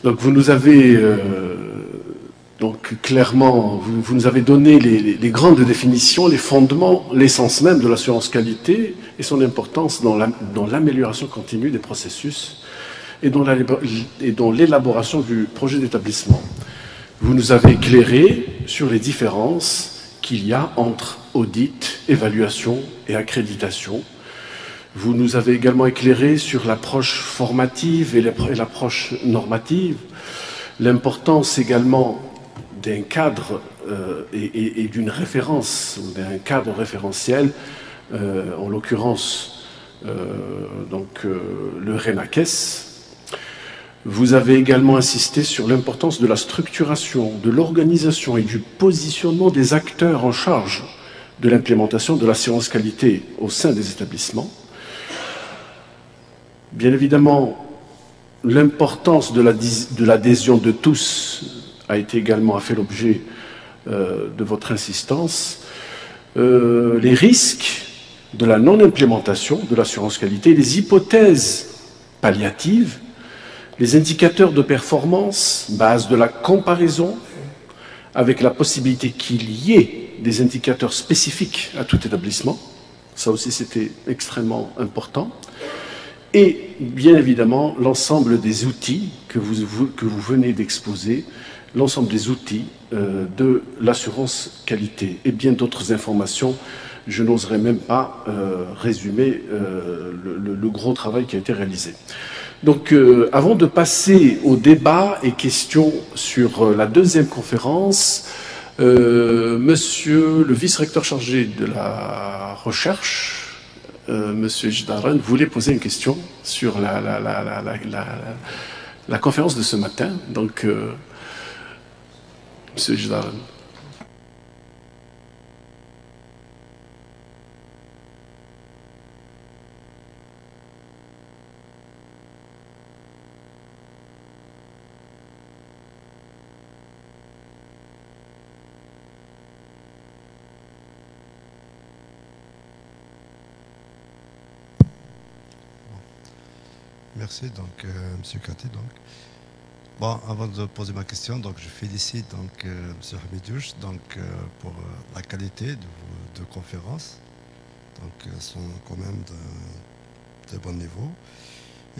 Donc vous nous avez donc clairement, vous nous avez donné les grandes définitions, les fondements, l'essence même de l'assurance qualité et son importance dans l'amélioration continue des processus et dans l'élaboration du projet d'établissement. Vous nous avez éclairé sur les différences qu'il y a entre audit, évaluation et accréditation. Vous nous avez également éclairé sur l'approche formative et l'approche normative, l'importance également d'un cadre et d'une référence, d'un cadre référentiel, en l'occurrence le RENACES. Vous avez également insisté sur l'importance de la structuration, de l'organisation et du positionnement des acteurs en charge de l'implémentation de l'assurance qualité au sein des établissements. Bien évidemment, l'importance de l'adhésion de tous a fait l'objet de votre insistance. Les risques de la non-implémentation de l'assurance qualité, les hypothèses palliatives, les indicateurs de performance, base de la comparaison, avec la possibilité qu'il y ait des indicateurs spécifiques à tout établissement. Ça aussi, c'était extrêmement important. Et bien évidemment, l'ensemble des outils que vous venez d'exposer, l'ensemble des outils de l'assurance qualité et bien d'autres informations. Je n'oserais même pas résumer le gros travail qui a été réalisé. Donc, avant de passer au débat et questions sur la deuxième conférence, Monsieur le vice-recteur chargé de la recherche, Monsieur Jdaran, voulait poser une question sur la conférence de ce matin. Donc, Monsieur Jdaran. Merci, donc, Monsieur Kati. Bon, avant de poser ma question, donc, je félicite donc, Monsieur Hamidouche pour la qualité de vos deux conférences. Donc, elles sont quand même de bon niveau.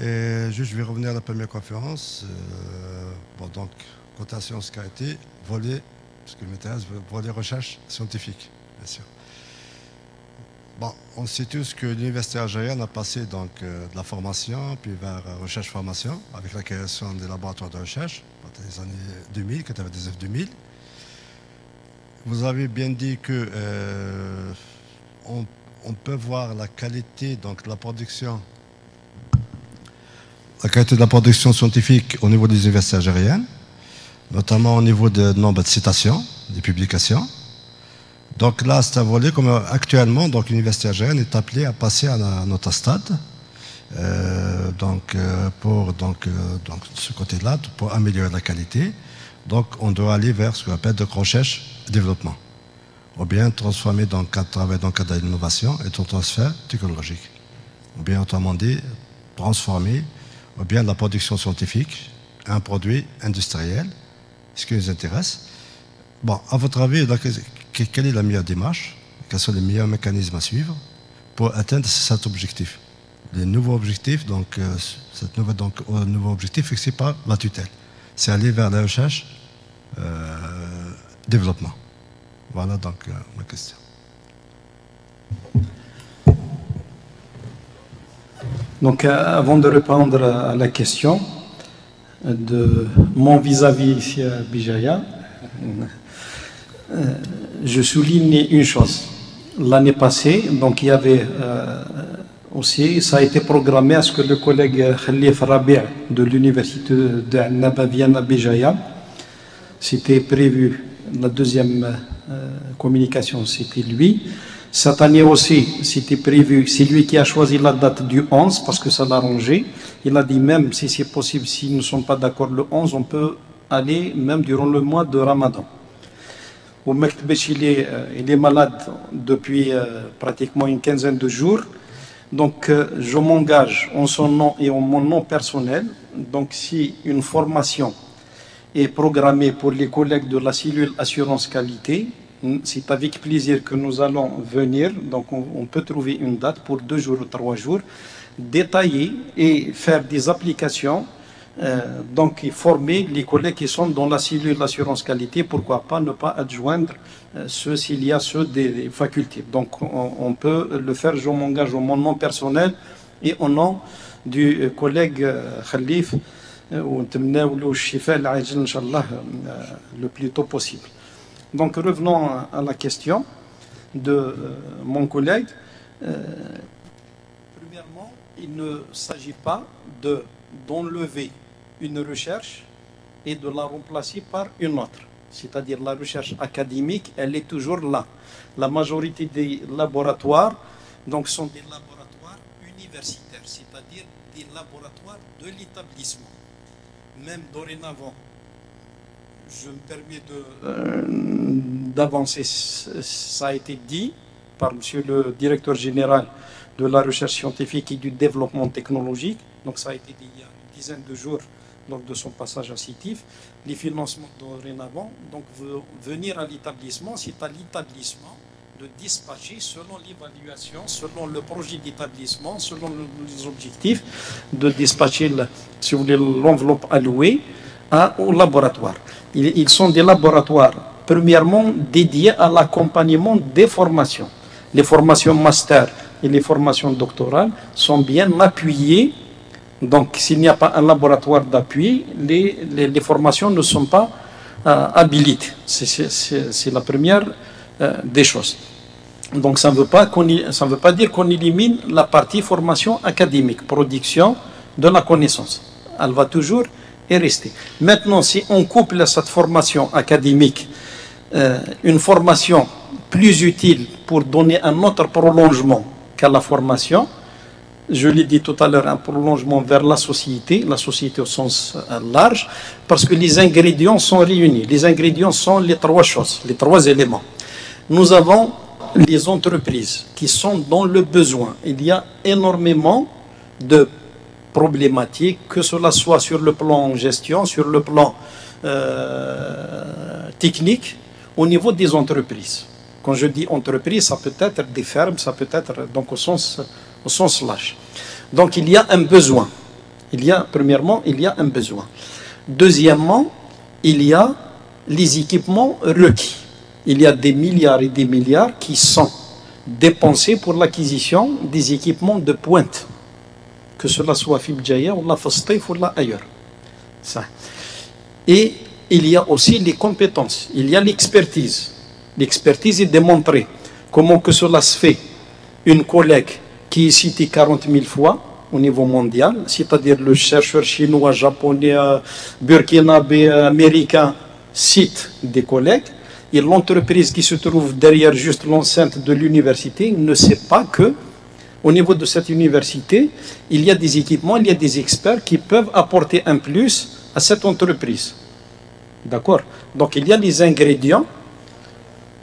Et juste, je vais revenir à la première conférence. Donc, côté assurance qualité, volet, ce qui m'intéresse, volet recherche scientifique, bien sûr. Bon, on sait tous que l'Université algérienne a passé donc, de la formation, puis vers recherche-formation, avec la création des laboratoires de recherche, dans les années 2000, 99-2000. Vous avez bien dit que on peut voir la qualité donc, de la production scientifique au niveau des universités algériennes, notamment au niveau du nombre de citations, des publications. Donc là, c'est un volet comme actuellement, donc l'université algérienne est appelée à passer à un autre stade. Pour ce côté-là, pour améliorer la qualité, donc on doit aller vers ce qu'on appelle de recherche et développement, ou bien transformer dans le cadre de travail, dans le cadre de l'innovation et de transfert technologique, ou bien autrement dit, transformer, ou bien la production scientifique, un produit industriel, ce qui nous intéresse. Bon, à votre avis, quelle est la meilleure démarche? Quels sont les meilleurs mécanismes à suivre pour atteindre cet objectif? Les nouveaux objectifs, donc, nouveau objectif fixé par la tutelle, c'est aller vers la recherche, développement. Voilà donc ma question. Donc, avant de répondre à la question de mon vis-à-vis ici à Bijaya, je souligne une chose. L'année passée, donc il y avait aussi, ça a été programmé à ce que le collègue Khalif Rabi' de l'université de Annaba Vienne à Bijaya, c'était prévu, la deuxième communication, c'était lui. Cette année aussi, c'était prévu, c'est lui qui a choisi la date du 11 parce que ça l'arrangeait. Il a dit même si c'est possible, s'ils ne sont pas d'accord le 11, on peut aller même durant le mois de Ramadan. Au Mektbesh, il est malade depuis pratiquement une quinzaine de jours. Donc, je m'engage en son nom et en mon nom personnel. Donc, si une formation est programmée pour les collègues de la cellule assurance qualité, c'est avec plaisir que nous allons venir. Donc, on peut trouver une date pour 2 jours ou 3 jours, détailler et faire des applications. Donc, former les collègues qui sont dans la cellule d'assurance qualité, pourquoi pas ne pas adjoindre ceux s'il y a ceux des facultés. Donc, on peut le faire, je m'engage au mon nom personnel et au nom du collègue Khalif, le plus tôt possible. Donc, revenons à la question de mon collègue. Premièrement, il ne s'agit pas d'enlever une recherche et de la remplacer par une autre. C'est-à-dire la recherche académique, elle est toujours là. La majorité des laboratoires donc, sont des laboratoires universitaires, c'est-à-dire des laboratoires de l'établissement. Même dorénavant, je me permets d'avancer, ça a été dit par monsieur le directeur général de la recherche scientifique et du développement technologique. Donc ça a été dit il y a une dizaine de jours lors de son passage à CITIF. Les financements dorénavant, donc venir à l'établissement, c'est à l'établissement de dispatcher selon l'évaluation, selon le projet d'établissement, selon les objectifs, de dispatcher si vous voulez, l'enveloppe allouée au laboratoire. Ils sont des laboratoires, premièrement, dédiés à l'accompagnement des formations. Les formations master et les formations doctorales sont bien appuyées. Donc, s'il n'y a pas un laboratoire d'appui, les formations ne sont pas habilitées. C'est la première des choses. Donc, ça ne veut pas dire qu'on élimine la partie formation académique, production de la connaissance. Elle va toujours et rester. Maintenant, si on couple cette formation académique, une formation plus utile pour donner un autre prolongement qu'à la formation, je l'ai dit tout à l'heure, un prolongement vers la société au sens large, parce que les ingrédients sont réunis. Les ingrédients sont les 3 choses, les 3 éléments. Nous avons les entreprises qui sont dans le besoin. Il y a énormément de problématiques, que cela soit sur le plan gestion, sur le plan technique, au niveau des entreprises. Quand je dis entreprise, ça peut être des fermes, ça peut être donc au sens large. Donc il y a un besoin. Premièrement, il y a un besoin. Deuxièmement, il y a les équipements requis. Il y a des milliards et des milliards qui sont dépensés pour l'acquisition des équipements de pointe, que cela soit Fibjaya ou la Fastif ou là ailleurs. Ça. Et il y a aussi les compétences, il y a l'expertise. L'expertise est démontrée. Comment que cela se fait? Une collègue qui est citée 40 000 fois au niveau mondial, c'est-à-dire le chercheur chinois, japonais, burkinabé, américain, cite des collègues, et l'entreprise qui se trouve derrière juste l'enceinte de l'université ne sait pas que au niveau de cette université, il y a des équipements, il y a des experts qui peuvent apporter un plus à cette entreprise. D'accord? Donc il y a les ingrédients,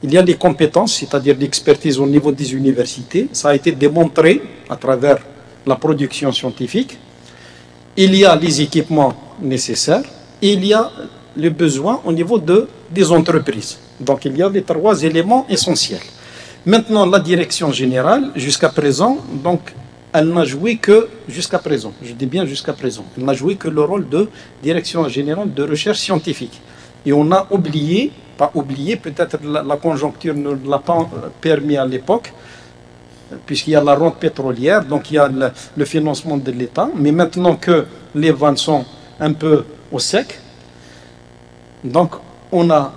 il y a les compétences, c'est-à-dire l'expertise au niveau des universités. Ça a été démontré à travers la production scientifique. Il y a les équipements nécessaires et il y a les besoins au niveau des entreprises. Donc il y a les 3 éléments essentiels. Maintenant, la direction générale, jusqu'à présent, donc, elle n'a joué que, jusqu'à présent, je dis bien jusqu'à présent, elle n'a joué que le rôle de direction générale de recherche scientifique. Et on a oublié, pas oublié, peut-être la conjoncture ne l'a pas permis à l'époque, puisqu'il y a la rente pétrolière, donc il y a le financement de l'État, mais maintenant que les ventes sont un peu au sec, donc on a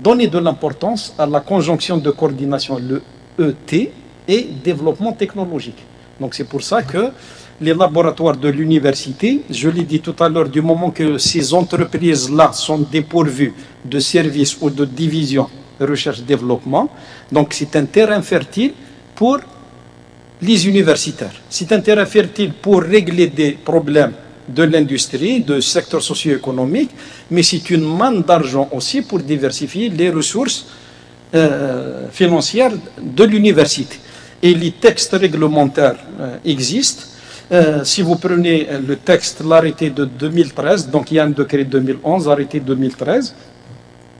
donner de l'importance à la conjonction de coordination, le ET, et développement technologique. Donc c'est pour ça que les laboratoires de l'université, je l'ai dit tout à l'heure, du moment que ces entreprises-là sont dépourvues de services ou de divisions recherche-développement, donc c'est un terrain fertile pour les universitaires. C'est un terrain fertile pour régler des problèmes de l'industrie, du secteur socio-économique, mais c'est une manne d'argent aussi pour diversifier les ressources financières de l'université. et les textes réglementaires existent. Si vous prenez le texte, l'arrêté de 2013, donc il y a un décret 2011, arrêté 2013,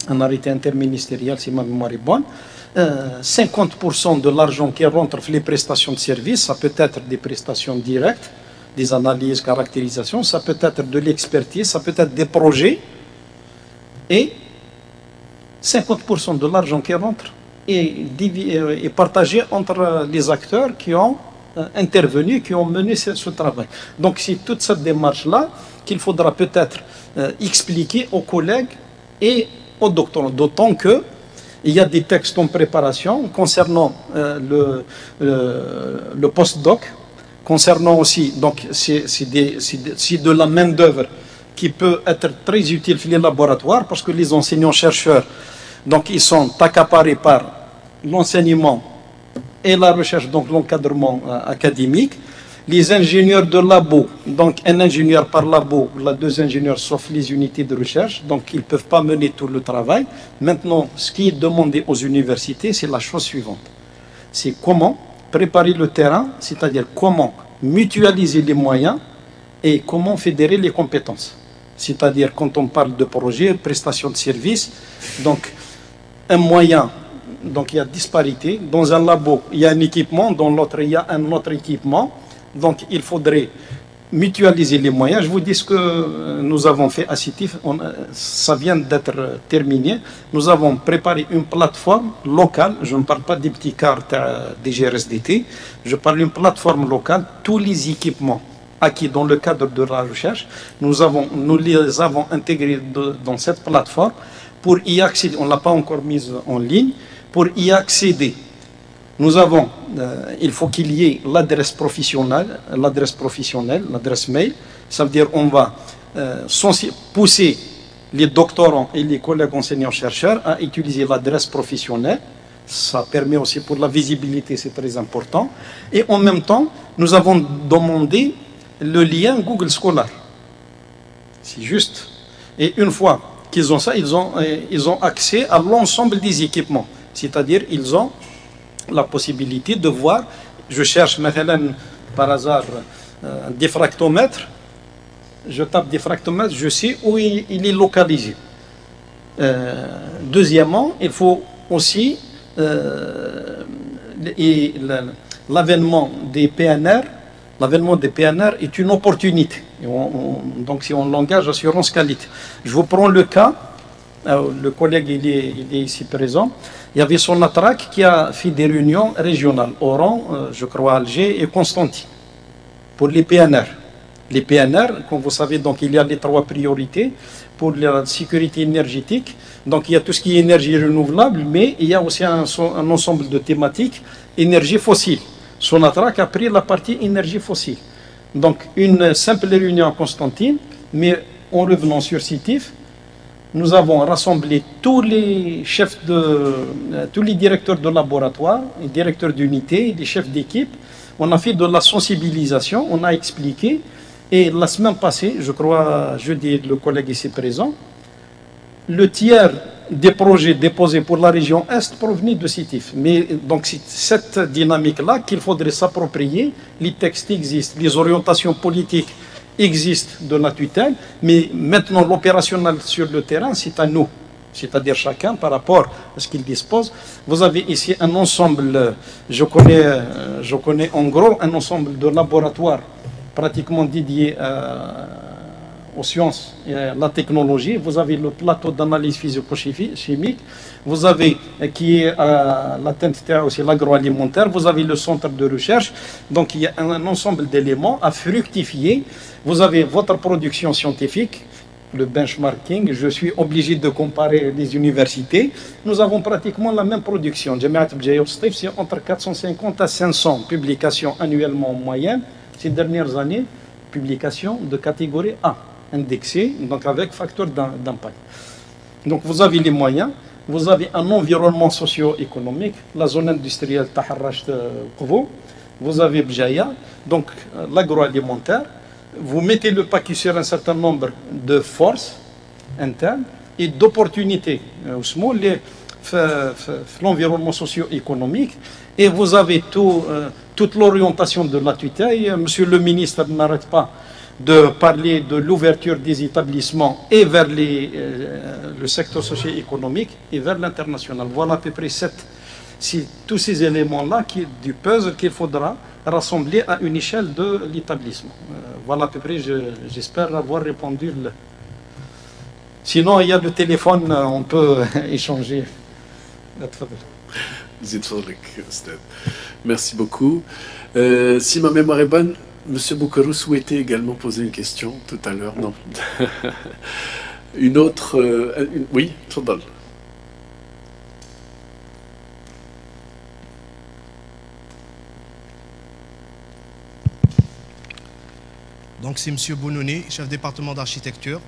un arrêté interministériel si ma mémoire est bonne, 50% de l'argent qui rentre dans les prestations de services, ça peut être des prestations directes, des analyses, caractérisations, ça peut être de l'expertise, ça peut être des projets, et 50% de l'argent qui rentre est partagé entre les acteurs qui ont intervenu, qui ont mené ce travail. Donc c'est toute cette démarche-là qu'il faudra peut-être expliquer aux collègues et aux doctorants, d'autant que il y a des textes en préparation concernant le postdoc, concernant aussi, donc c'est de la main-d'œuvre qui peut être très utile dans les laboratoires parce que les enseignants-chercheurs, donc ils sont accaparés par l'enseignement et la recherche, donc l'encadrement académique. Les ingénieurs de labo, donc un ingénieur par labo, là 2 ingénieurs sauf les unités de recherche, donc ils ne peuvent pas mener tout le travail. Maintenant, ce qui est demandé aux universités, c'est la chose suivante. C'est comment préparer le terrain, c'est-à-dire comment mutualiser les moyens et comment fédérer les compétences. C'est-à-dire quand on parle de projet, prestation de services, donc un moyen, donc il y a disparité. Dans un labo, il y a un équipement, dans l'autre, il y a un autre équipement. Donc il faudrait mutualiser les moyens. Je vous dis ce que nous avons fait à CITIF, ça vient d'être terminé. Nous avons préparé une plateforme locale, je ne parle pas des petits cartes des GRSDT, je parle d'une plateforme locale, tous les équipements acquis dans le cadre de la recherche, nous les avons intégrés dans cette plateforme pour y accéder. On ne l'a pas encore mise en ligne. Pour y accéder, nous avons, il faut qu'il y ait l'adresse professionnelle, l'adresse mail. Ça veut dire on va pousser les doctorants et les collègues enseignants-chercheurs à utiliser l'adresse professionnelle. Ça permet aussi pour la visibilité, c'est très important. Et en même temps, nous avons demandé le lien Google Scholar. C'est juste. Et une fois qu'ils ont ça, ils ont accès à l'ensemble des équipements. C'est-à-dire ils ont la possibilité de voir, je cherche maintenant par hasard un diffractomètre, je tape diffractomètre, je sais où il est localisé. Deuxièmement, il faut aussi l'avènement des PNR. L'avènement des PNR est une opportunité. Donc si on l'engage, assurance qualité. Je vous prends le cas, le collègue il est ici présent. Il y avait Sonatrach qui a fait des réunions régionales, Oran, je crois Alger et Constantine, pour les PNR. Les PNR, comme vous savez, donc il y a les 3 priorités pour la sécurité énergétique. Donc il y a tout ce qui est énergie renouvelable, mais il y a aussi un ensemble de thématiques, énergie fossile. Sonatrach a pris la partie énergie fossile. Donc une simple réunion à Constantine, mais en revenant sur CITIF, nous avons rassemblé tous les chefs tous les directeurs de laboratoire, les directeurs d'unité, les chefs d'équipe. On a fait de la sensibilisation, on a expliqué. Et la semaine passée, je crois, jeudi, le collègue ici présent, le tiers des projets déposés pour la région Est provenaient de CITIF. Mais donc c'est cette dynamique-là qu'il faudrait s'approprier. Les textes existent, les orientations politiques existent de la tutelle, mais maintenant l'opérationnel sur le terrain, c'est à nous. C'est-à-dire chacun par rapport à ce qu'il dispose. Vous avez ici un ensemble, je connais en gros un ensemble de laboratoires pratiquement dédiés aux sciences et à la technologie. Vous avez le plateau d'analyse physico-chimique, vous avez qui est à la TNT aussi l'agroalimentaire, vous avez le centre de recherche. Donc il y a un ensemble d'éléments à fructifier. Vous avez votre production scientifique, le benchmarking. Je suis obligé de comparer les universités. Nous avons pratiquement la même production. Jamiat Bjaïa Stif, c'est entre 450 à 500 publications annuellement en moyenne. Ces dernières années, publications de catégorie A, indexées, donc avec facteur d'impact. Donc vous avez les moyens, vous avez un environnement socio-économique, la zone industrielle Taharracht Kovo, vous avez Bjaïa, donc l'agroalimentaire. Vous mettez le paquet sur un certain nombre de forces internes et d'opportunités. l'environnement socio-économique et vous avez toute l'orientation de la tutelle. Monsieur le ministre n'arrête pas de parler de l'ouverture des établissements et vers le secteur socio-économique et vers l'international. Voilà à peu près tous ces éléments-là du puzzle qu'il faudra rassembler à une échelle de l'établissement. Voilà à peu près, j'espère avoir répondu. Sinon, il y a le téléphone, on peut échanger. Merci beaucoup. Si ma mémoire est bonne, M. Boukarou souhaitait également poser une question tout à l'heure. Non. Une autre... oui, Tfadal. Donc c'est M. Bounouni, chef département d'architecture.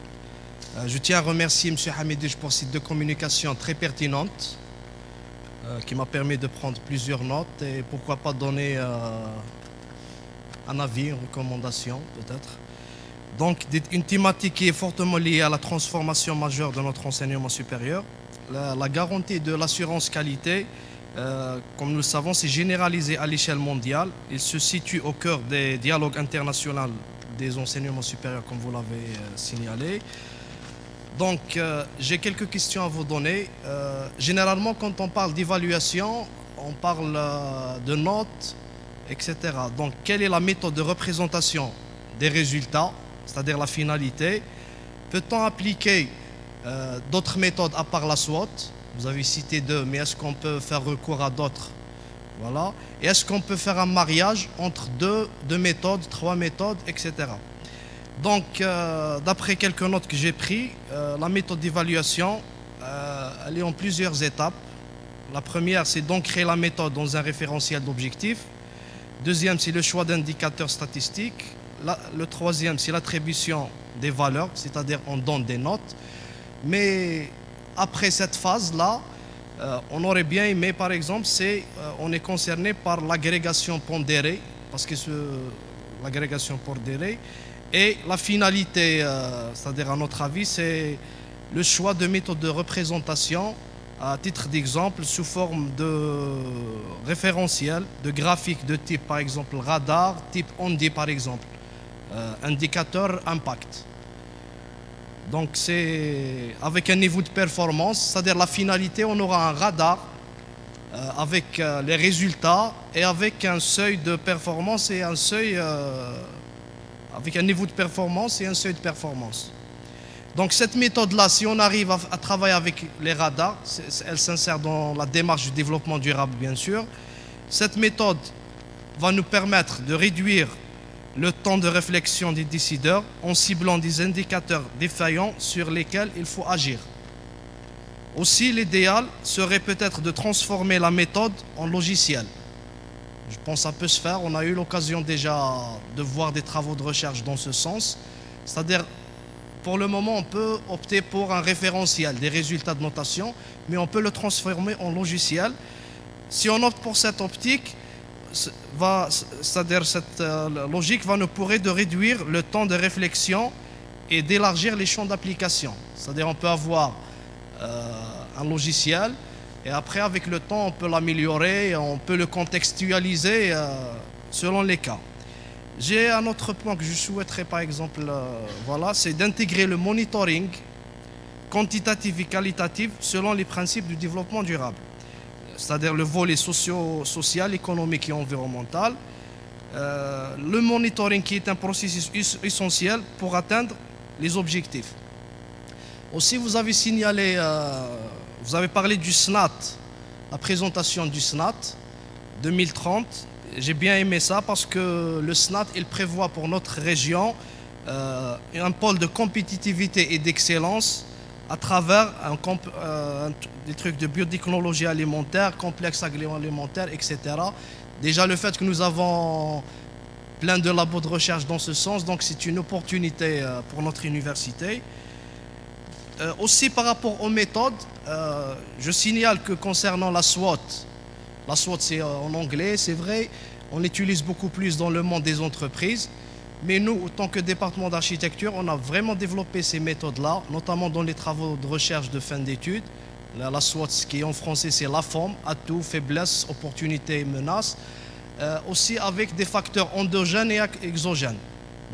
Je tiens à remercier M. Hamidouche pour ces 2 communications très pertinentes qui m'a permis de prendre plusieurs notes et pourquoi pas donner un avis, une recommandation peut-être. Donc une thématique qui est fortement liée à la transformation majeure de notre enseignement supérieur. La garantie de l'assurance qualité, comme nous le savons, c'est généralisé à l'échelle mondiale. Il se situe au cœur des dialogues internationaux des enseignements supérieurs, comme vous l'avez signalé. Donc, j'ai quelques questions à vous donner. Généralement, quand on parle d'évaluation, on parle de notes, etc. Donc, quelle est la méthode de représentation des résultats, c'est-à-dire la finalité? Peut-on appliquer d'autres méthodes à part la SWOT? Vous avez cité 2, mais est-ce qu'on peut faire recours à d'autres? Voilà. Et est-ce qu'on peut faire un mariage entre deux méthodes, 3 méthodes, etc. Donc, d'après quelques notes que j'ai prises, la méthode d'évaluation, elle est en plusieurs étapes. La première, c'est d'ancrer la méthode dans un référentiel d'objectifs. Deuxième, c'est le choix d'indicateurs statistiques. Le troisième, c'est l'attribution des valeurs, c'est-à-dire on donne des notes. Mais après cette phase-là, on aurait bien aimé, par exemple, on est concerné par l'agrégation pondérée, parce que l'agrégation pondérée, et la finalité, c'est-à-dire à notre avis, c'est le choix de méthode de représentation, à titre d'exemple, sous forme de référentiel, de graphique de type, par exemple, radar, type ONDI, par exemple, indicateur impact. Donc c'est avec un niveau de performance, c'est-à-dire la finalité, on aura un radar avec les résultats et avec un seuil de performance et un seuil, avec un niveau de performance et un seuil de performance. Donc cette méthode-là, si on arrive à travailler avec les radars, elle s'insère dans la démarche du développement durable, bien sûr. Cette méthode va nous permettre de réduire le temps de réflexion des décideurs en ciblant des indicateurs défaillants sur lesquels il faut agir. Aussi, l'idéal serait peut-être de transformer la méthode en logiciel. Je pense que ça peut se faire. On a eu l'occasion déjà de voir des travaux de recherche dans ce sens. C'est-à-dire, pour le moment, on peut opter pour un référentiel des résultats de notation, mais on peut le transformer en logiciel. Si on opte pour cette optique, c'est-à-dire cette logique va nous permettre de réduire le temps de réflexion et d'élargir les champs d'application. C'est-à-dire on peut avoir un logiciel et après avec le temps on peut l'améliorer, on peut le contextualiser selon les cas. J'ai un autre point que je souhaiterais par exemple, voilà, c'est d'intégrer le monitoring quantitatif et qualitatif selon les principes du développement durable. C'est-à-dire le volet social, économique et environnemental. Le monitoring qui est un processus essentiel pour atteindre les objectifs. Aussi, vous avez signalé, vous avez parlé du SNAT, la présentation du SNAT 2030. J'ai bien aimé ça parce que le SNAT, il prévoit pour notre région un pôle de compétitivité et d'excellence à travers des trucs de biotechnologie alimentaire, complexe agroalimentaire, etc. Déjà, le fait que nous avons plein de labos de recherche dans ce sens, donc c'est une opportunité pour notre université. Aussi, par rapport aux méthodes, je signale que concernant la SWOT c'est en anglais, c'est vrai, on l'utilise beaucoup plus dans le monde des entreprises. Mais nous, en tant que département d'architecture, on a vraiment développé ces méthodes-là, notamment dans les travaux de recherche de fin d'études, La SWOT, qui en français c'est la forme, atout, faiblesse, opportunité, menace. Aussi avec des facteurs endogènes et exogènes.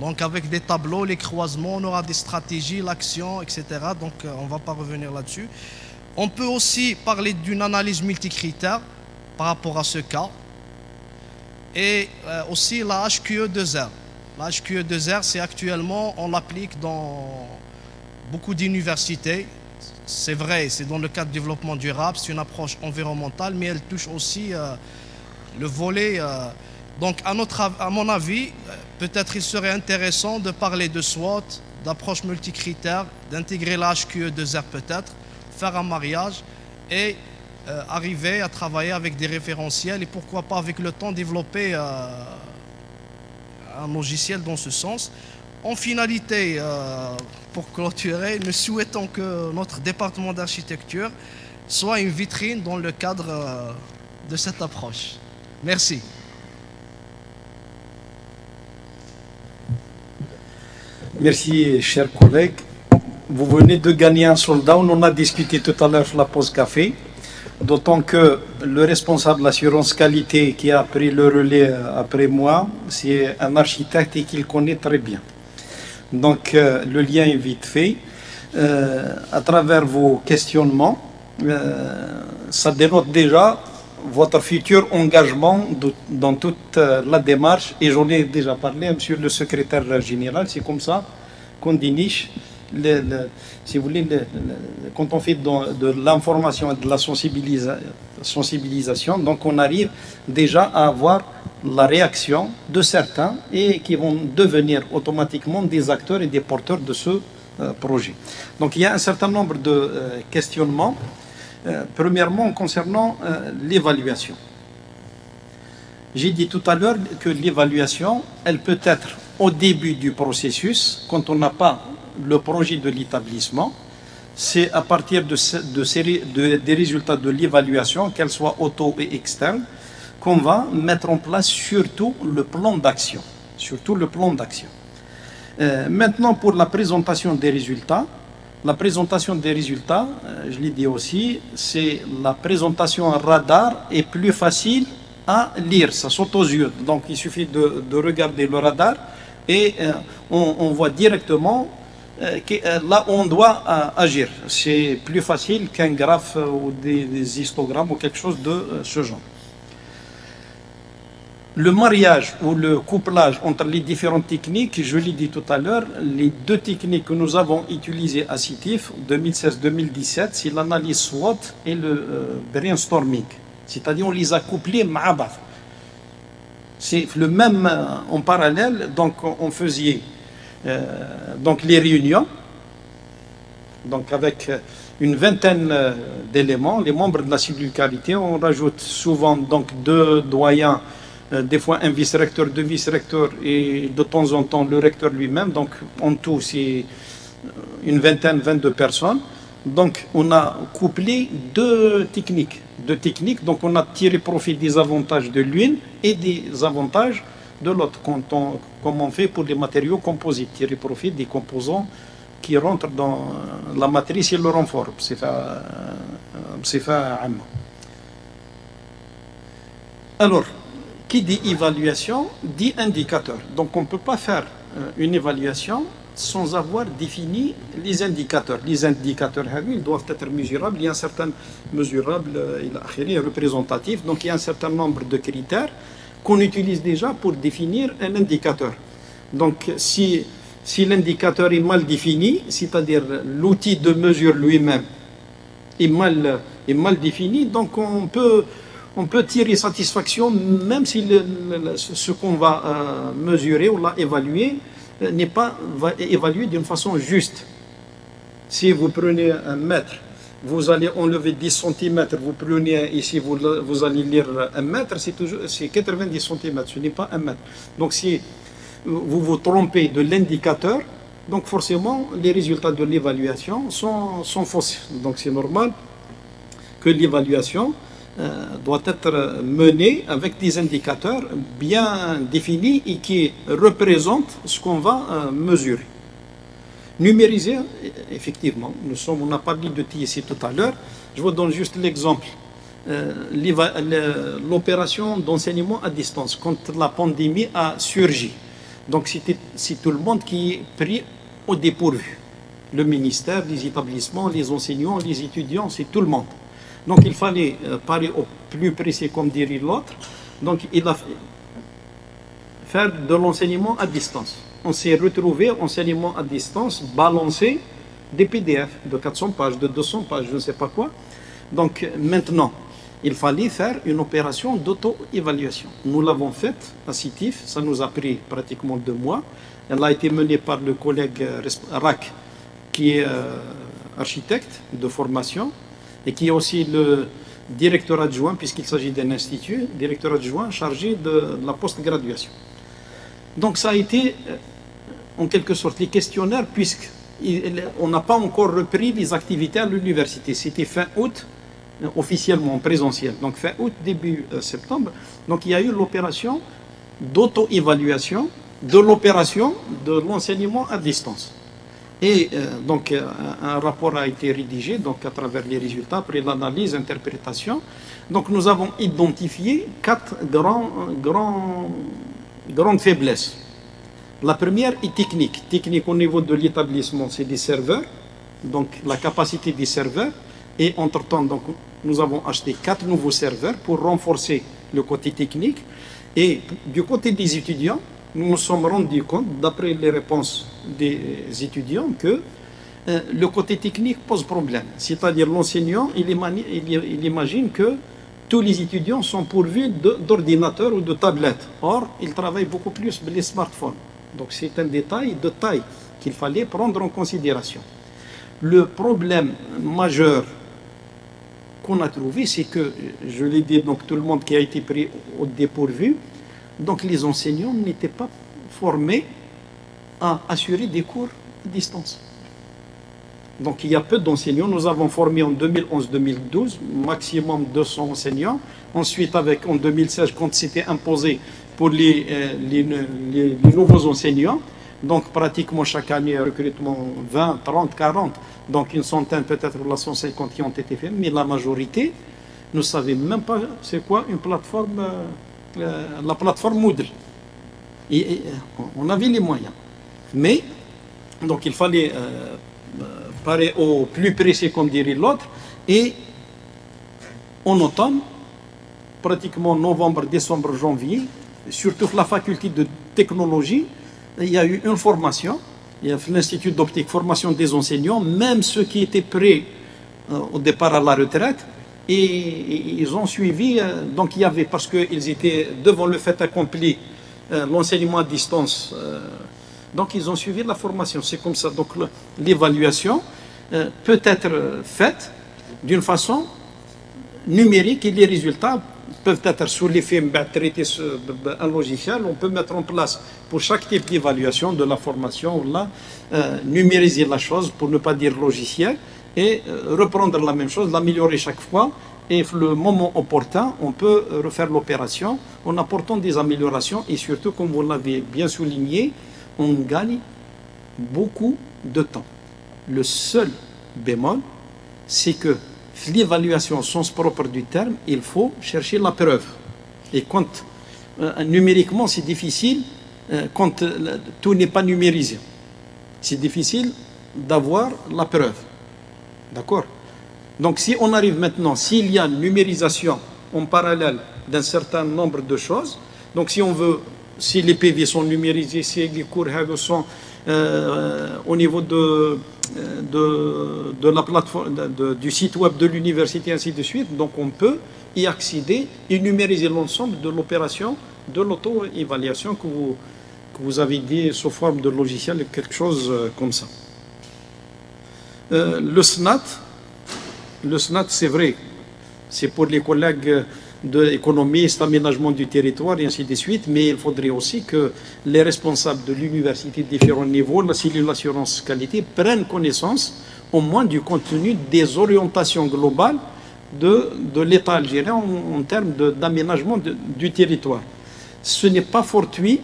Donc avec des tableaux, les croisements, on aura des stratégies, l'action, etc. Donc on ne va pas revenir là-dessus. On peut aussi parler d'une analyse multicritère par rapport à ce cas. Et aussi la HQE2R. La HQE2R, c'est actuellement, on l'applique dans beaucoup d'universités. C'est vrai, c'est dans le cadre du développement durable, c'est une approche environnementale, mais elle touche aussi le volet. Donc, à mon avis, peut-être il serait intéressant de parler de SWOT, d'approche multicritère, d'intégrer la HQE2R peut-être, faire un mariage et arriver à travailler avec des référentiels et pourquoi pas avec le temps développer un logiciel dans ce sens. En finalité, pour clôturer, nous souhaitons que notre département d'architecture soit une vitrine dans le cadre de cette approche. Merci. Merci, chers collègues. Vous venez de gagner un soldat. On en a discuté tout à l'heure sur la pause café. D'autant que le responsable de l'assurance qualité qui a pris le relais après moi, c'est un architecte et qu'il connaît très bien. Donc le lien est vite fait. À travers vos questionnements, ça dénote déjà votre futur engagement dans toute la démarche. Et j'en ai déjà parlé, monsieur le secrétaire général, c'est comme ça qu'on déniche, si vous voulez, quand on fait de l'information et de la sensibilisation, donc on arrive déjà à avoir la réaction de certains et qui vont devenir automatiquement des acteurs et des porteurs de ce projet. Donc il y a un certain nombre de questionnements. Premièrement, concernant l'évaluation. J'ai dit tout à l'heure que l'évaluation, elle peut être au début du processus, quand on n'a pas le projet de l'établissement. C'est à partir des résultats de l'évaluation, qu'elle soit auto et externe, qu'on va mettre en place surtout le plan d'action. Surtout le plan d'action. Maintenant, pour la présentation des résultats, la présentation des résultats, je l'ai dit aussi, c'est la présentation radar est plus facile à lire, ça saute aux yeux. Donc il suffit de regarder le radar et on voit directement là où on doit agir. C'est plus facile qu'un graphe ou des histogrammes ou quelque chose de ce genre. Le mariage ou le couplage entre les différentes techniques, je l'ai dit tout à l'heure, les deux techniques que nous avons utilisées à CITIF 2016-2017, c'est l'analyse SWOT et le brainstorming. C'est-à-dire on les a couplés ma'abat. C'est le même en parallèle, donc on faisait donc les réunions, donc avec une vingtaine d'éléments, les membres de la cellule qualité, on rajoute souvent donc 2 doyens, des fois un vice-recteur, 2 vice-recteurs et de temps en temps le recteur lui-même. Donc en tout c'est une vingtaine, 22 personnes. Donc on a couplé deux techniques. Donc on a tiré profit des avantages de l'une et des avantages de l'autre, comme on fait pour les matériaux composites, tirer profit des composants qui rentrent dans la matrice et le renfort. Alors, qui dit évaluation, dit indicateur. Donc on ne peut pas faire une évaluation sans avoir défini les indicateurs. Les indicateurs, ils doivent être mesurables. Il y a un certain mesurable, il est représentatif. Donc il y a un certain nombre de critères qu'on utilise déjà pour définir un indicateur. Donc si l'indicateur est mal défini, c'est-à-dire l'outil de mesure lui-même est mal défini, donc on peut tirer satisfaction même si ce qu'on va mesurer ou évaluer n'est pas évalué d'une façon juste. Si vous prenez un mètre, vous allez enlever 10 cm, vous prenez ici, vous allez lire 1 mètre, c'est 90 cm, ce n'est pas 1 mètre. Donc si vous vous trompez de l'indicateur, donc forcément les résultats de l'évaluation sont fausses. Donc c'est normal que l'évaluation doit être menée avec des indicateurs bien définis et qui représentent ce qu'on va mesurer. Numériser, effectivement, on a parlé de TIC tout à l'heure. Je vous donne juste l'exemple. L'opération d'enseignement à distance, quand la pandémie a surgi. Donc c'est tout le monde qui est pris au dépourvu. Le ministère, les établissements, les enseignants, les étudiants, c'est tout le monde. Donc il fallait parler au plus précis, comme dirait l'autre. Donc il a fait faire de l'enseignement à distance. On s'est retrouvé enseignement à distance, balancer des PDF de 400 pages, de 200 pages, je ne sais pas quoi. Donc maintenant, il fallait faire une opération d'auto-évaluation. Nous l'avons faite à CITIF, ça nous a pris pratiquement 2 mois. Elle a été menée par le collègue RAC, qui est architecte de formation et qui est aussi le directeur adjoint, puisqu'il s'agit d'un institut, directeur adjoint chargé de la post-graduation. Donc ça a été en quelque sorte les questionnaires, puisqu'on n'a pas encore repris les activités à l'université. C'était fin août, officiellement en présentiel. Donc fin août, début septembre. Donc il y a eu l'opération d'auto-évaluation de l'opération de l'enseignement à distance. Et donc un rapport a été rédigé donc à travers les résultats, après l'analyse, interprétation. Donc nous avons identifié 4 grandes faiblesses. La première est technique. Technique au niveau de l'établissement, c'est des serveurs, donc la capacité des serveurs. Et entre-temps, donc, nous avons acheté 4 nouveaux serveurs pour renforcer le côté technique. Et du côté des étudiants, nous nous sommes rendus compte, d'après les réponses des étudiants, que le côté technique pose problème. C'est-à-dire l'enseignant, il imagine que tous les étudiants sont pourvus d'ordinateurs ou de tablettes. Or, ils travaillent beaucoup plus avec les smartphones. Donc c'est un détail de taille qu'il fallait prendre en considération. Le problème majeur qu'on a trouvé, c'est que, je l'ai dit, donc tout le monde qui a été pris au dépourvu, donc les enseignants n'étaient pas formés à assurer des cours à distance. Donc il y a peu d'enseignants. Nous avons formé en 2011-2012 maximum 200 enseignants. Ensuite, en 2016, quand c'était imposé pour les nouveaux enseignants, donc pratiquement chaque année, recrutement 20, 30, 40, donc une centaine, peut-être 150 qui ont été faits, mais la majorité ne savait même pas c'est quoi une plateforme, la plateforme Moodle. Et on avait les moyens. Mais, donc il fallait parler au plus précis, comme dirait l'autre, et en automne, pratiquement novembre, décembre, janvier, surtout la faculté de technologie, il y a eu une formation, il y a l'Institut d'optique, formation des enseignants, même ceux qui étaient prêts au départ à la retraite, et ils ont suivi, donc il y avait, parce qu'ils étaient devant le fait accompli, l'enseignement à distance, donc ils ont suivi la formation. C'est comme ça, donc l'évaluation peut être faite d'une façon numérique et les résultats peuvent être sous l'effet traité un logiciel. On peut mettre en place pour chaque type d'évaluation de la formation, là, numériser la chose pour ne pas dire logiciel et reprendre la même chose, l'améliorer chaque fois. Et le moment opportun, on peut refaire l'opération en apportant des améliorations et surtout, comme vous l'avez bien souligné, on gagne beaucoup de temps. Le seul bémol, c'est que l'évaluation, au sens propre du terme, il faut chercher la preuve. Et quand numériquement, c'est difficile, quand tout n'est pas numérisé, c'est difficile d'avoir la preuve. D'accord? Donc si on arrive maintenant, s'il y a une numérisation en parallèle d'un certain nombre de choses, donc si on veut, si les PV sont numérisés, si les cours sont au niveau de la plateforme, du site web de l'université, ainsi de suite, donc on peut y accéder et numériser l'ensemble de l'opération de l'auto-évaluation que vous avez dit sous forme de logiciel, quelque chose comme ça. Le SNAT, c'est vrai, c'est pour les collègues de l'économiste, aménagement du territoire et ainsi de suite, mais il faudrait aussi que les responsables de l'université de différents niveaux, la cellule assurance qualité, prennent connaissance au moins du contenu des orientations globales de l'État algérien en termes d'aménagement du territoire. Ce n'est pas fortuit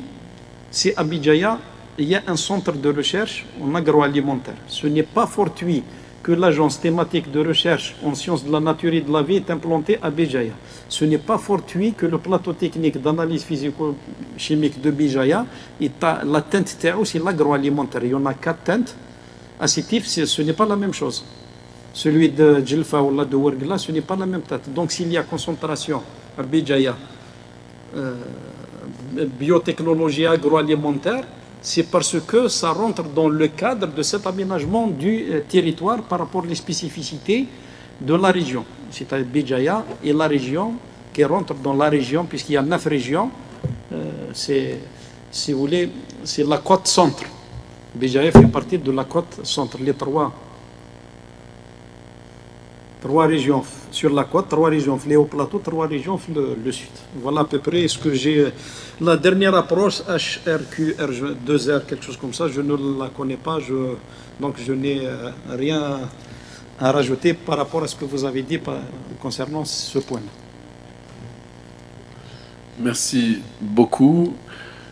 si Abidjaya il y a un centre de recherche en agroalimentaire. Ce n'est pas fortuit que l'agence thématique de recherche en sciences de la nature et de la vie est implantée à Béjaïa. Ce n'est pas fortuit que le plateau technique d'analyse physico-chimique de Béjaïa est à la teinte TAO, c'est l'agroalimentaire. Il y en a 4 teintes. Acétif, ce n'est pas la même chose. Celui de Djelfa ou de Ouergla, ce n'est pas la même teinte. Donc s'il y a concentration à Béjaïa, biotechnologie agroalimentaire, c'est parce que ça rentre dans le cadre de cet aménagement du territoire par rapport aux spécificités de la région. C'est-à-dire Béjaïa et la région qui rentre dans la région, puisqu'il y a 9 régions, si vous voulez, c'est la côte centre. Béjaïa fait partie de la côte centre, les trois régions sur la côte, 3 régions les hauts plateaux, 3 régions le sud. Voilà à peu près ce que j'ai. La dernière approche, HRQ, 2R, quelque chose comme ça, je ne la connais pas, donc je n'ai rien à rajouter par rapport à ce que vous avez dit concernant ce point. Merci beaucoup.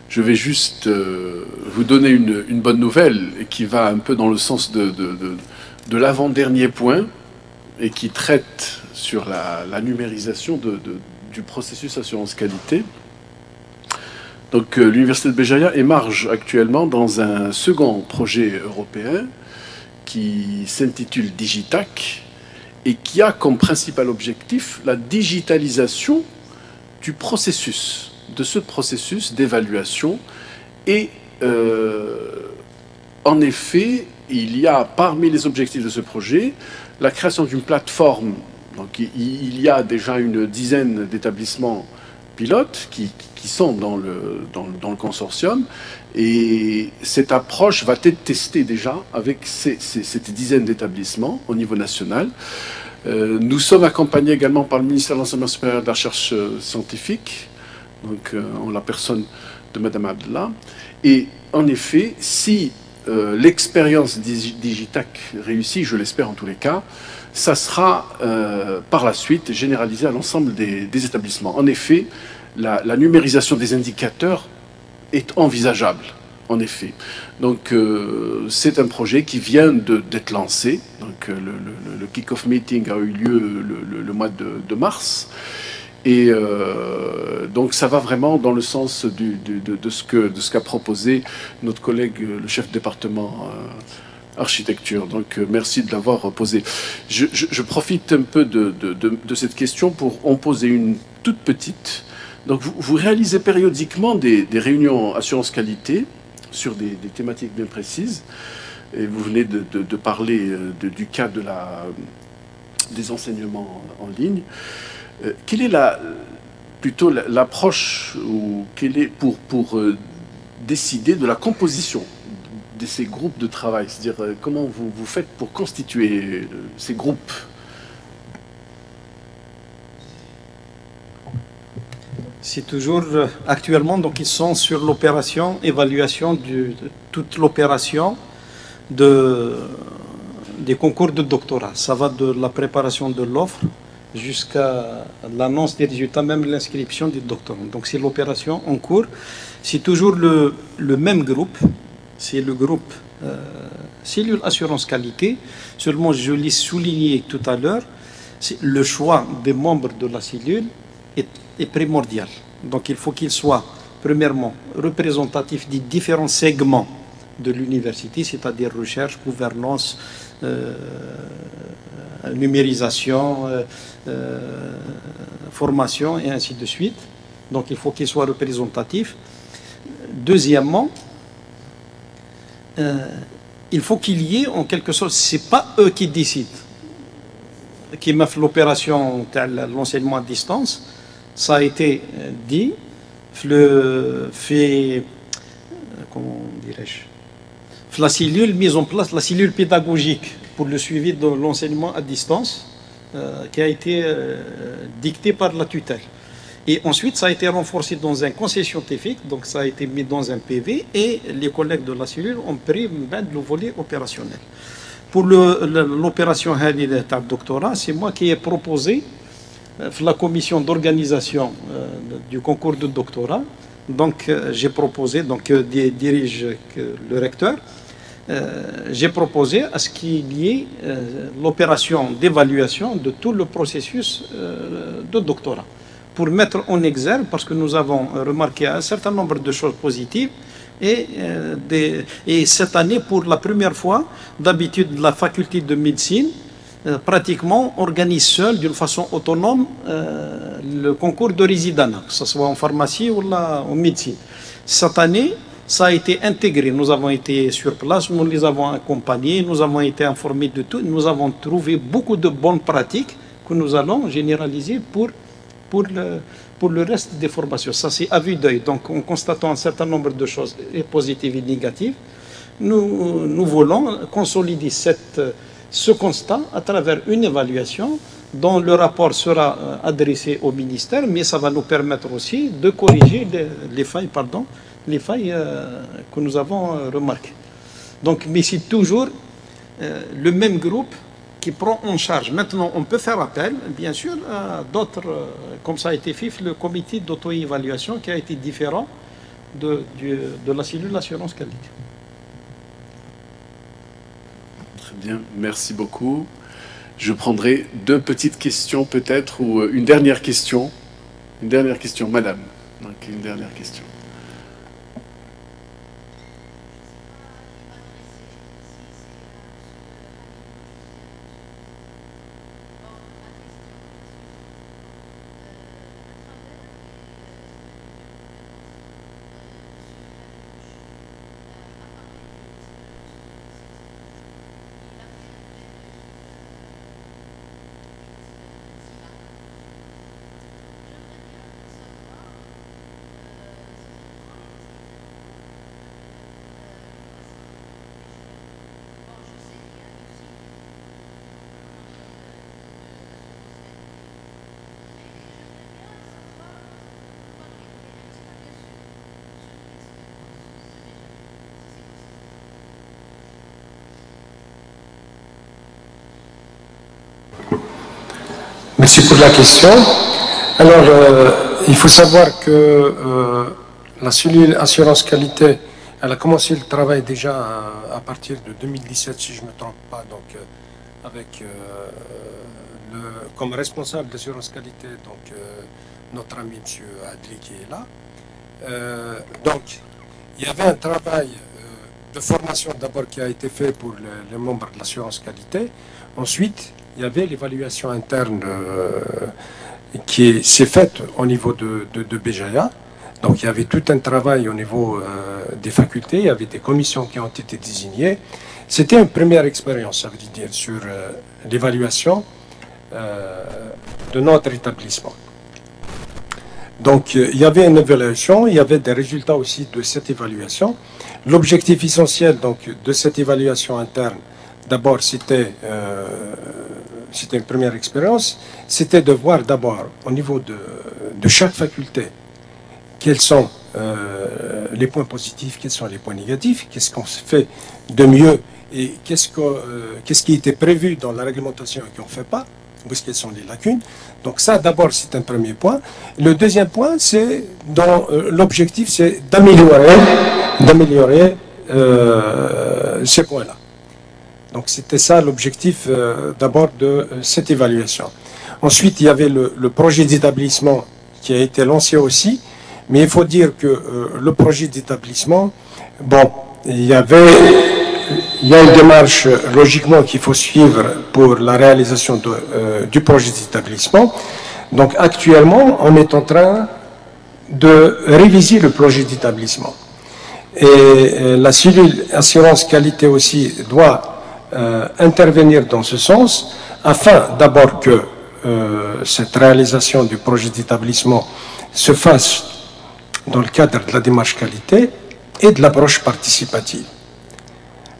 Je vais juste vous donner une bonne nouvelle qui va un peu dans le sens de l'avant-dernier point et qui traite sur la numérisation du processus assurance qualité. Donc l'Université de Béjaïa émarge actuellement dans un second projet européen qui s'intitule Digitac et qui a comme principal objectif la digitalisation du processus, de ce processus d'évaluation. Et en effet, il y a parmi les objectifs de ce projet la création d'une plateforme. Donc il y a déjà une dizaine d'établissements pilotes qui sont dans le consortium, et cette approche va être testée déjà avec cette dizaine d'établissements au niveau national. Nous sommes accompagnés également par le ministère de l'Enseignement supérieur et de la Recherche scientifique, donc en la personne de Madame Abdallah. Et en effet, si l'expérience Digitac réussit, je l'espère en tous les cas, ça sera par la suite généralisé à l'ensemble des établissements. En effet, la numérisation des indicateurs est envisageable, en effet. Donc c'est un projet qui vient d'être lancé. Donc le kick-off meeting a eu lieu le mois de mars. Et donc ça va vraiment dans le sens de ce qu'a proposé notre collègue, le chef de département architecture. Donc merci de l'avoir posé. Je profite un peu de cette question pour en poser une toute petite. Donc vous réalisez périodiquement des réunions assurance qualité sur des thématiques bien précises. Et vous venez de parler du cas des enseignements en ligne. Quelle est plutôt l'approche pour décider de la composition de ces groupes de travail? C'est-à-dire comment vous faites pour constituer ces groupes? C'est toujours actuellement, donc ils sont sur l'opération, évaluation de toute l'opération des concours de doctorat. Ça va de la préparation de l'offre jusqu'à l'annonce des résultats, même l'inscription du doctorant. Donc c'est l'opération en cours. C'est toujours le même groupe, c'est le groupe cellule assurance qualité. Seulement, je l'ai souligné tout à l'heure, le choix des membres de la cellule est primordial. Donc il faut qu'il soit, premièrement, représentatif des différents segments de l'université, c'est-à-dire recherche, gouvernance, numérisation, formation et ainsi de suite. Donc il faut qu'il soit représentatif. Deuxièmement, il faut qu'il y ait en quelque sorte, c'est pas eux qui décident, qui mettent l'opération de l'enseignement à distance. Ça a été dit, comment dirais-je, la cellule mise en place, la cellule pédagogique pour le suivi de l'enseignement à distance, qui a été dictée par la tutelle. Et ensuite, ça a été renforcé dans un conseil scientifique, donc ça a été mis dans un PV, et les collègues de la cellule ont pris le volet opérationnel. Pour l'opération de doctorat, c'est moi qui ai proposé la commission d'organisation du concours de doctorat Donc j'ai proposé, donc dirige le recteur, j'ai proposé à ce qu'il y ait l'opération d'évaluation de tout le processus de doctorat, pour mettre en exergue, parce que nous avons remarqué un certain nombre de choses positives, et cette année, pour la première fois, d'habitude, la faculté de médecine, pratiquement, organise seule, d'une façon autonome, le concours de résidence, que ce soit en pharmacie ou en médecine. Cette année, ça a été intégré. Nous avons été sur place, nous les avons accompagnés, nous avons été informés de tout. Nous avons trouvé beaucoup de bonnes pratiques que nous allons généraliser pour le reste des formations. Ça, c'est à vue d'œil. Donc, en constatant un certain nombre de choses positives et négatives, nous voulons consolider ce constat à travers une évaluation dont le rapport sera adressé au ministère, mais ça va nous permettre aussi de corriger les failles que nous avons remarquées. Donc, mais c'est toujours le même groupe qui prend en charge. Maintenant, on peut faire appel, bien sûr, à d'autres, comme ça a été fait, le comité d'auto-évaluation qui a été différent de la cellule d'assurance qualité. Très bien, merci beaucoup. Je prendrai 2 petites questions peut-être, ou une dernière question. Une dernière question, madame. Donc, une dernière question. Merci pour la question. Alors, il faut savoir que la cellule assurance qualité, elle a commencé le travail déjà à partir de 2017, si je ne me trompe pas, donc avec comme responsable d'assurance qualité, donc notre ami M. Adli qui est là. Donc, il y avait un travail de formation d'abord qui a été fait pour les membres de l'assurance qualité. Ensuite, il y avait l'évaluation interne qui s'est faite au niveau de BJA. Donc il y avait tout un travail au niveau des facultés, il y avait des commissions qui ont été désignées. C'était une première expérience, ça veut dire, sur l'évaluation de notre établissement. Donc il y avait une évaluation, il y avait des résultats aussi de cette évaluation. L'objectif essentiel donc, de cette évaluation interne, d'abord c'était une première expérience, c'était de voir d'abord au niveau de chaque faculté quels sont les points positifs, quels sont les points négatifs, qu'est-ce qu'on fait de mieux et qu'est-ce qui était prévu dans la réglementation et qu'on ne fait pas, où est-ce quelles sont les lacunes. Donc ça d'abord c'est un premier point. Le deuxième point c'est dans l'objectif c'est d'améliorer ces points-là. Donc c'était ça l'objectif d'abord de cette évaluation. Ensuite, il y avait le projet d'établissement qui a été lancé aussi, mais il faut dire que le projet d'établissement, bon, il y a une démarche logiquement qu'il faut suivre pour la réalisation du projet d'établissement. Donc actuellement, on est en train de réviser le projet d'établissement. Et la cellule assurance qualité aussi doit intervenir dans ce sens, afin d'abord que cette réalisation du projet d'établissement se fasse dans le cadre de la démarche qualité et de l'approche participative.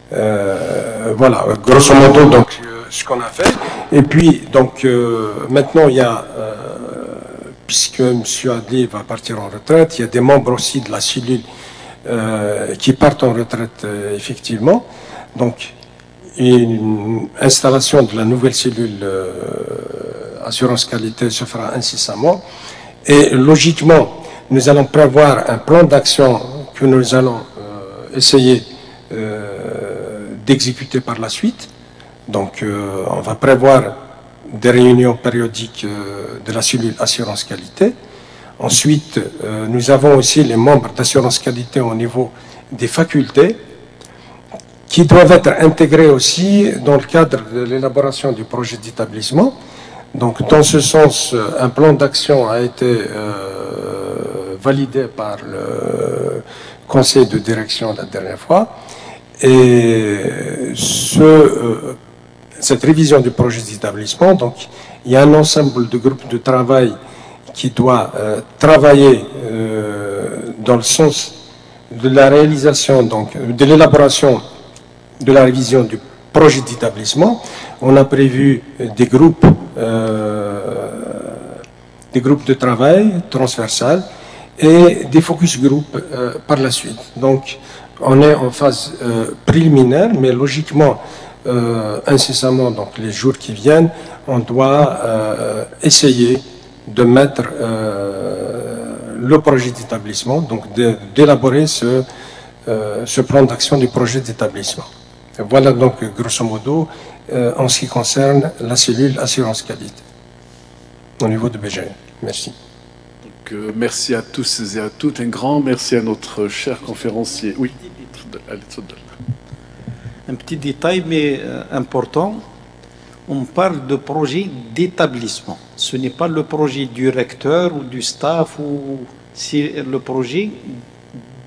Voilà, grosso modo, donc, ce qu'on a fait. Et puis, donc, maintenant, il y a, puisque M. Adli va partir en retraite, il y a des membres aussi de la cellule qui partent en retraite, effectivement. Donc, une installation de la nouvelle cellule assurance qualité se fera incessamment. Et logiquement, nous allons prévoir un plan d'action que nous allons essayer d'exécuter par la suite. Donc, on va prévoir des réunions périodiques de la cellule assurance qualité. Ensuite, nous avons aussi les membres d'assurance qualité au niveau des facultés qui doivent être intégrés aussi dans le cadre de l'élaboration du projet d'établissement. Donc, dans ce sens, un plan d'action a été validé par le conseil de direction la dernière fois. Et cette révision du projet d'établissement, donc, il y a un ensemble de groupes de travail qui doit travailler dans le sens de la réalisation, donc, de l'élaboration de la révision du projet d'établissement. On a prévu des groupes de travail transversales et des focus group par la suite. Donc, on est en phase préliminaire, mais logiquement, incessamment, donc les jours qui viennent, on doit essayer de mettre le projet d'établissement, donc d'élaborer ce plan d'action du projet d'établissement. Voilà donc, grosso modo, en ce qui concerne la cellule assurance qualité au niveau de BGN. Merci. Donc, merci à tous et à toutes. Un grand merci à notre cher conférencier. Oui, allez, un petit détail, mais important. On parle de projet d'établissement. Ce n'est pas le projet du recteur ou du staff, c'est le projet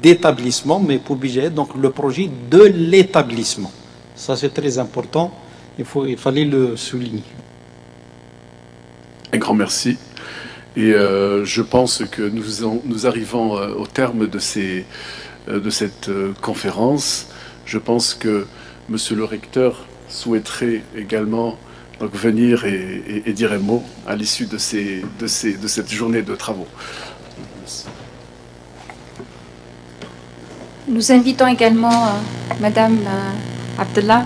d'établissement, mais pour BGN, donc le projet de l'établissement. Ça, c'est très important. Il fallait le souligner. Un grand merci. Et je pense que nous arrivons au terme de cette conférence. Je pense que Monsieur le recteur souhaiterait également donc, venir et dire un mot à l'issue de cette journée de travaux. Merci. Nous invitons également Madame Abdallah